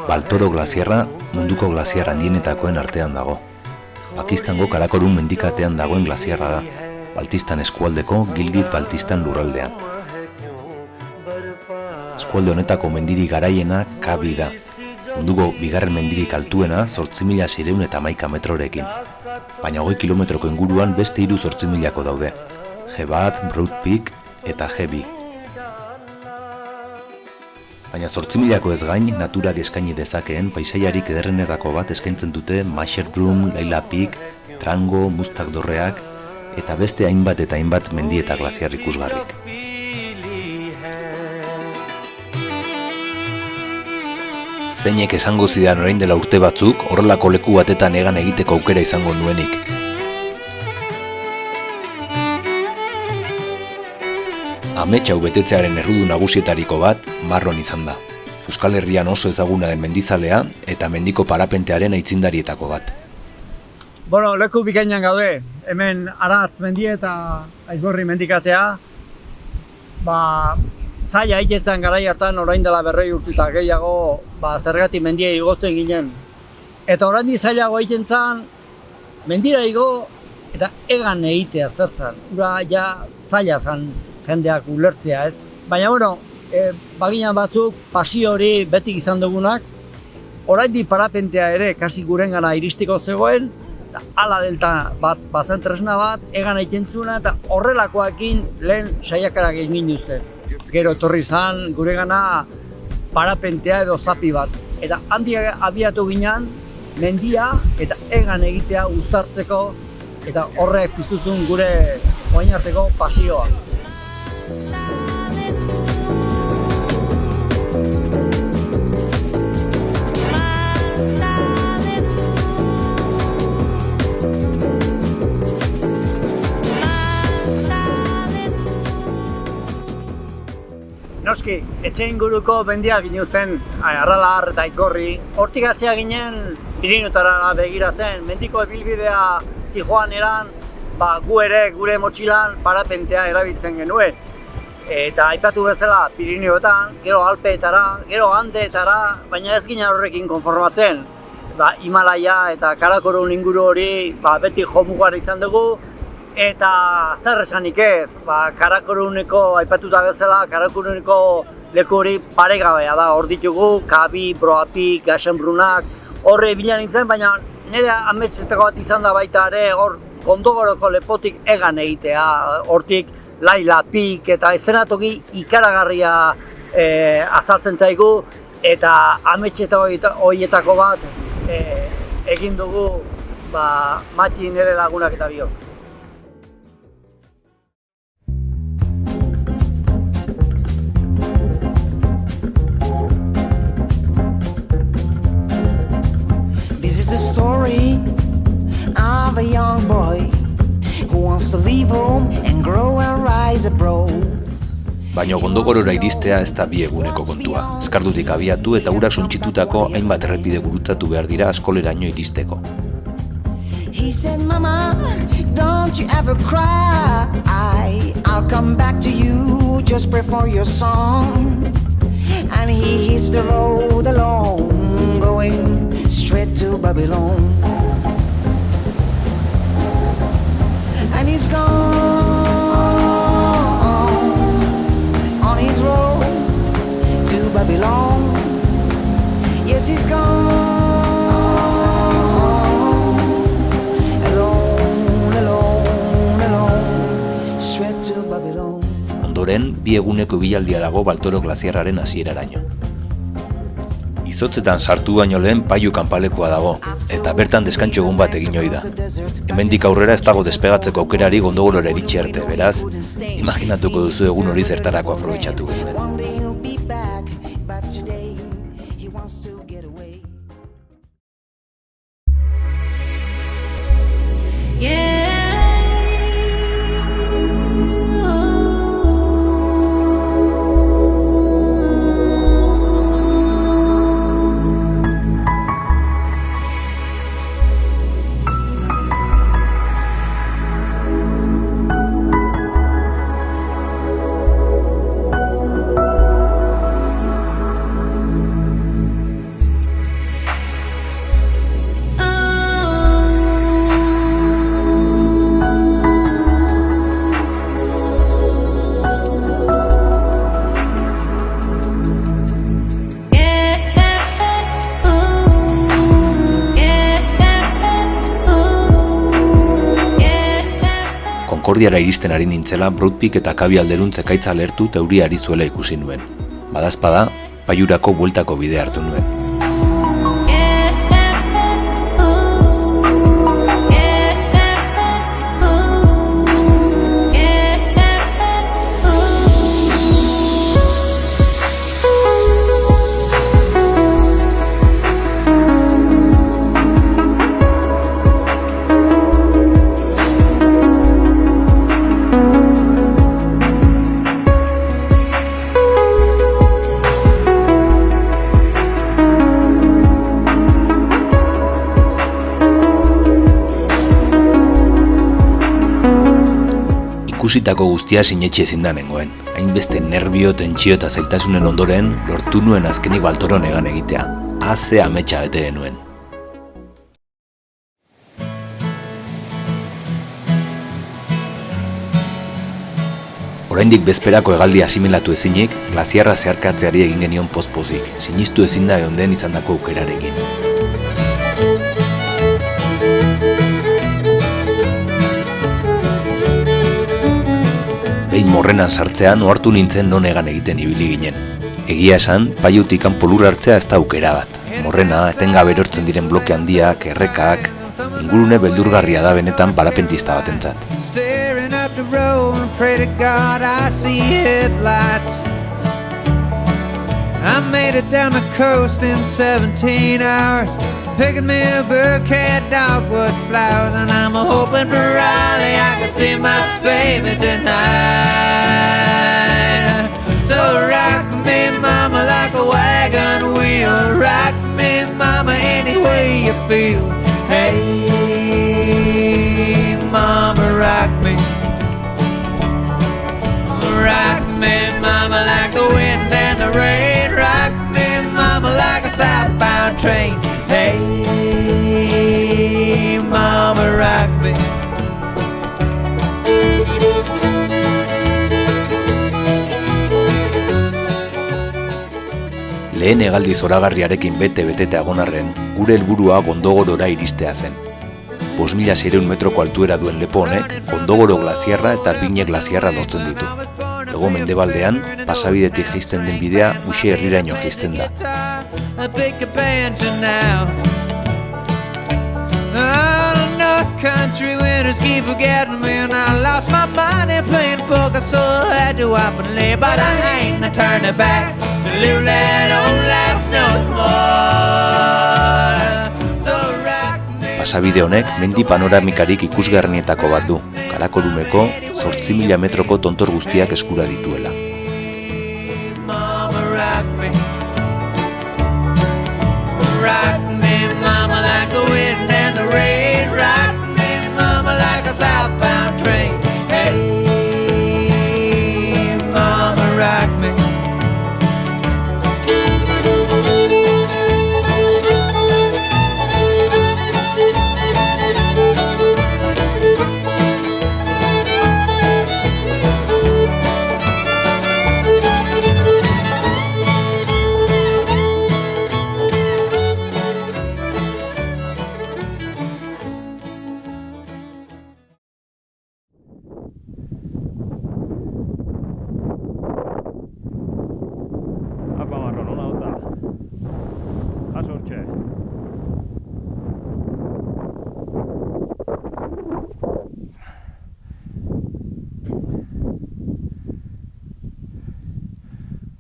Baltoro glaziarra munduko glaziar handienetakoen artean dago. Pakistango Karakorum mendikatean dagoen glaziarra da, Baltistan eskualdeko Gilgit-Baltistan lurraldean. Eskualde honetako mendirik garaiena Kabi da, munduko bigarren mendirik altuena 8.611 metrorekin, baina 20 kilometroko inguruan beste 8.000ko daude, Hebat, Broad Peak eta Hebi. Baina 8.000ko ez gain, naturak eskaini dezakeen paisaiarik ederrenetako bat eskaintzen dute Mushroom, Laila Peak, Trango, Muztak dorreak, eta beste hainbat eta hainbat mendi eta glaziar ikusgarrik. Zeinek esango zidan orain dela urte batzuk, horrelako leku batetan egan egiteko aukera izango nuenik. Amets hau betetzearen errudu nagusietariko bat Marron izan da. Euskal Herrian oso ezaguna den mendizalea eta mendiko parapentearen aitzindarietako bat. Leku bikainan gaude, hemen Aratz mendie eta Aizgorri mendikatea. Zaila haitetzen garai hartan orain dela 40 urte eta gehiago zergatik mendie igotzen ginen. Eta orain zailago haiten zen, mendira igo eta egan egitea zertzen. Ura ja zaila zen jendeak ulertzea, ez? Baina, baginan batzuk pasio hori betik izan dugunak, oraindik parapentea ere kasi gurengana iristiko zegoen, eta ala delta bat bazen tresna bat, egan aikentzuna eta horrelakoakin lehen saiakarak egin ginuzten. Gero etorri zan guregana parapentea edo zapi bat. Eta handia abiatu ginen mendia eta egan egitea uztartzeko eta horrek piztuzun gure orain arteko pasioa. Noski, etxe inguruko mendiak ginuzten Arralar eta Aizgorri. Hortik hasia ginen Pirinotara begiratzen, mendiko ibilbidea zijoan eran, gu ere gure motxilan parapentea erabiltzen genuen. Eta aipatu bezala Pirineoetan, gero Alpeetara, gero Andeetara, baina ez ginen horrekin konformatzen. Himalaia eta Karakorum inguru hori beti jomugar izan dugu. Eta zer esanik ez, Karakorumeko aipatuta bezala, Karakorumeko leku hori paregabea da. Hor ditugu, Kabi, Broad Peak, Gasenbrunak, horre bilan nintzen, baina nire ametsetako bat izan da baita ere, hor Kondogoroko lepotik egan egitea, hortik Laila Peak eta eszenatoki ikaragarria azaltzen zaigu, eta ametsetako horietako bat egin dugu Mati nire lagunak eta biok. The story of a young boy who wants to leave home and grow and rise abroad. Baina Kondogorora iristea ez da bi eguneko kontua. Eskardutik abiatu eta urak suntsitutako hainbat errepide gurutzatu behar dira askoleraino iristeko. He said, Mama, don't you ever cry. I'll come back to you, just pray for your son. And he hits the road alone, going straight to Babylon. And he's gone on his road to Babylon. Yes, he's gone alone, alone, alone, straight to Babylon. Ondoren, bi eguneko ibilaldia dago Baltoro glaziarraren hasieraraino. Izotzetan sartu baino lehen Paiu kanpalekoa dago, eta bertan deskantxo egun bat egin ohi da. Hemendik aurrera ez dago despegatzeko aukerari Kondogorora iritsi arte, beraz, imaginatuko duzu egun hori zertarako aprobetxatu genuen. Eguerdiara iristen ari nintzela, Broad Peak eta Kabi alderuntz ekaitza lertu eta euria ari zuela ikusi nuen. Badazpada, Paiurako bueltako bidea hartu nuen. Ikusitako guztia sinetxe ezin da nengoen. Hainbeste nerbio, tentsio eta zailtasunen ondoren, lortu nuen azkenik Baltoron egan egitea. Ze ametsa bete genuen. Oraindik bezperako hegaldi asimilatu ezinik, glaziarra zeharkatzeari egin genion poz-pozik, sinistu ezin da egon den izandako aukerarekin. Behin morrenan sartzean ohartu nintzen non egan egiten ibili ginen. Egia esan, Paiutik kanpo lur hartzea ez da aukera bat. Morrena, etengabe erortzen diren bloke handiak, errekak, ingurune beldurgarria da benetan parapentista batentzat. I made it down the coast in 17 hours, picking me a bouquet of dogwood flowers, and I'm hoping for Raleigh I can see my baby tonight. So rock me, mama, like a wagon wheel. Rock me, mama, any way you feel. Hey, mama, rock me. Rock me, mama, like the wind and the rain. Rock me, mama, like a southbound train. Hey, mama, rock me. Lehen hegaldi zoragarriarekin bete-betete agonarren, gure helburua Gondogorora iristea zen. 5.600 metroko altuera duen lepo honek, Gondogoro glaziarra eta Bine glaziarra lotzen ditu. Hego mendebaldean, pasabidetik jaisten den bidea Uxe herriraino jaisten da. Country winters keep forgetting me, and I lost my money playing poker, so I had to up and lay. But I ain't turning back to live that old life no more. So rock me. Pasabide honek mendi panoramikarik ikusgarrienetako bat du, Karakorumeko 8.000 metroko tontor guztiak eskura dituela. Mama, rock me. Rock me, mama, like the wind and the rain. Rock me, mama, like a southbound train. Hey, mama, rock me.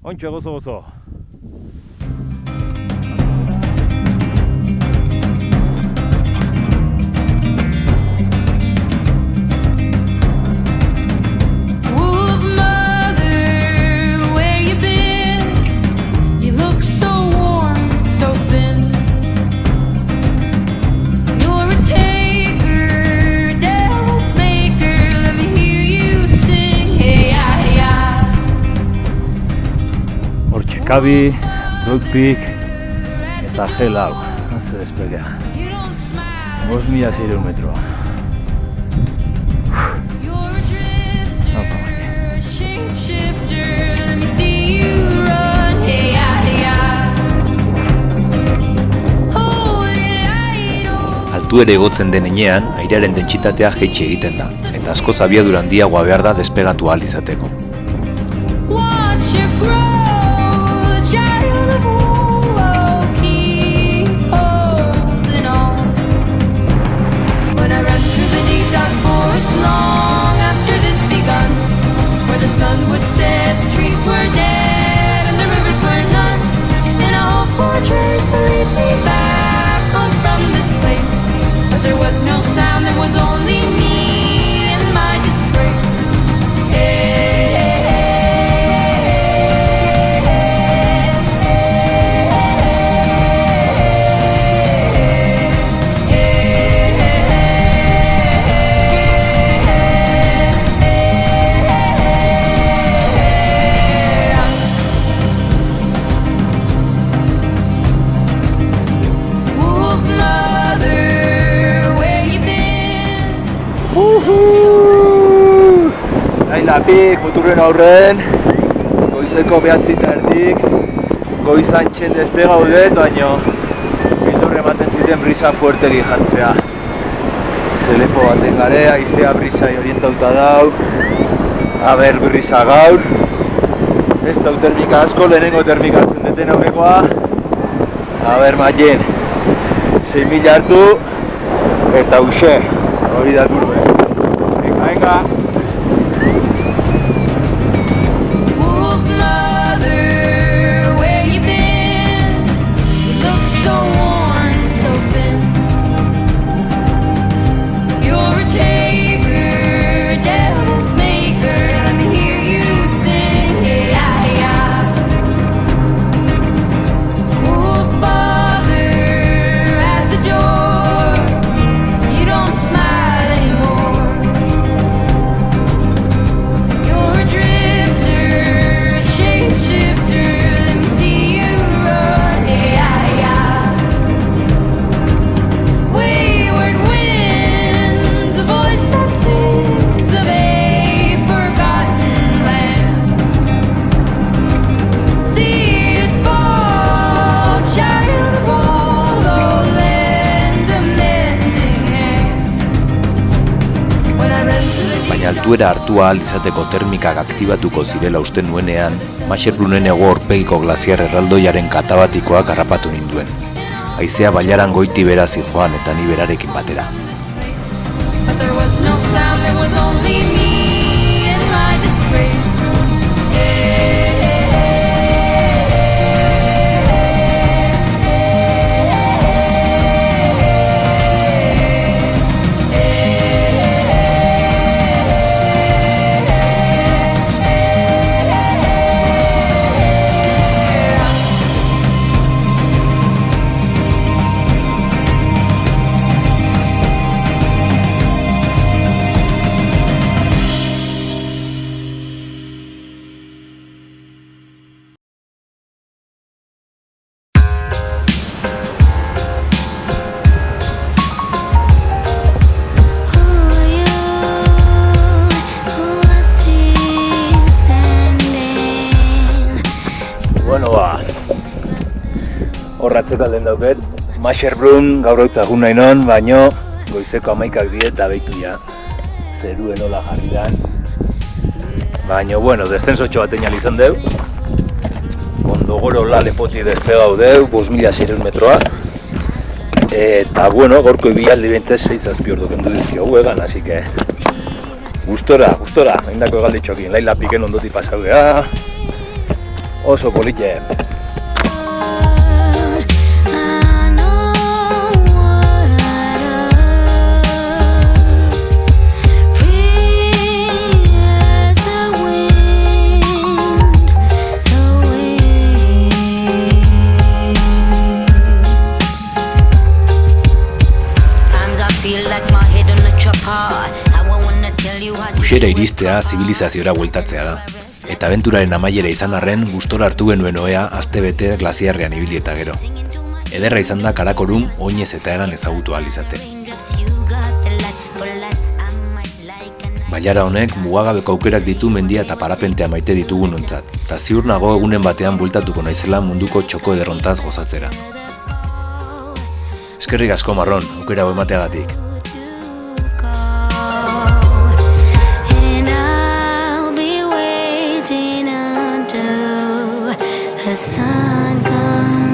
Ontxe gozo. Kabi, Broad Peak eta G-Lau, ze desplegea. 5.600 metro. altuera igotzen den heinean, airearen dentsitatea jaitsi egiten da, eta askoz abiadura handiagoa behar da despegatu ahal izateko. Watch you grow, child of woe, keep holding on. When I ran through the deep dark forest long after this begun, where the sun would set, the trees were dead and the rivers were none, and I hope for a trace to lead me back on from this place. But there was no sound, there was only me and my disgrace. Laipik, muturren aurren, goizeko 9:30, goizantxen despegaudet, baino bildurre ematen ziten brisa fuertegi jartzea. Zelepo baten gare, haizea brisa orientauta dau, aber brisa gaur. Ez dau termika asko, lehenengo termika hartzen deten aurrekoa. Aber maien, 6.000 hartu, eta uxe, hori da kurbe. Venga. Altuera hartu ahal izateko termikak aktibatuko zirela uste nuenean, Masherbrunen hego aurpegiko glaziar erraldoiaren katabatikoak harrapatu ninduen. Haizea bailaran goiti bera zijoan eta ni berarekin batera. Bueno ba, horratzeko alden dauket, Masherbrun gaur egun nahi non, baino goizeko 11ak die eta behitu ja, zeruen hola jarri dan. Baino, bueno, descensotxo bat einal izan deu, Ondogoro la lepoti despegau deu, 5.600 metroa, eta bueno, gorko ibialdi bintzez 6-7 ordu kendu dizkio huegan, así que gustora, indako egalditxokin, laila piken ondoti pasau geha, oso polite. Uxera iristea zibilizaziora bueltatzea da. Eta abenturaren amaiera izan arren, gustora hartu genuen ohea astebete glaziarrean ibili eta gero. Ederra izan da Karakorum oinez eta egan ezagutu ahal izate. Bailara honek mugagabeko aukerak ditu mendia eta parapentea maite ditugun ontzat, eta ziur nago egunen batean bueltatuko naizela munduko txoko ederrontaz gozatzera. Eskerrik asko Marron, aukera hau emateagatik. And I'll be waiting until the sun comes.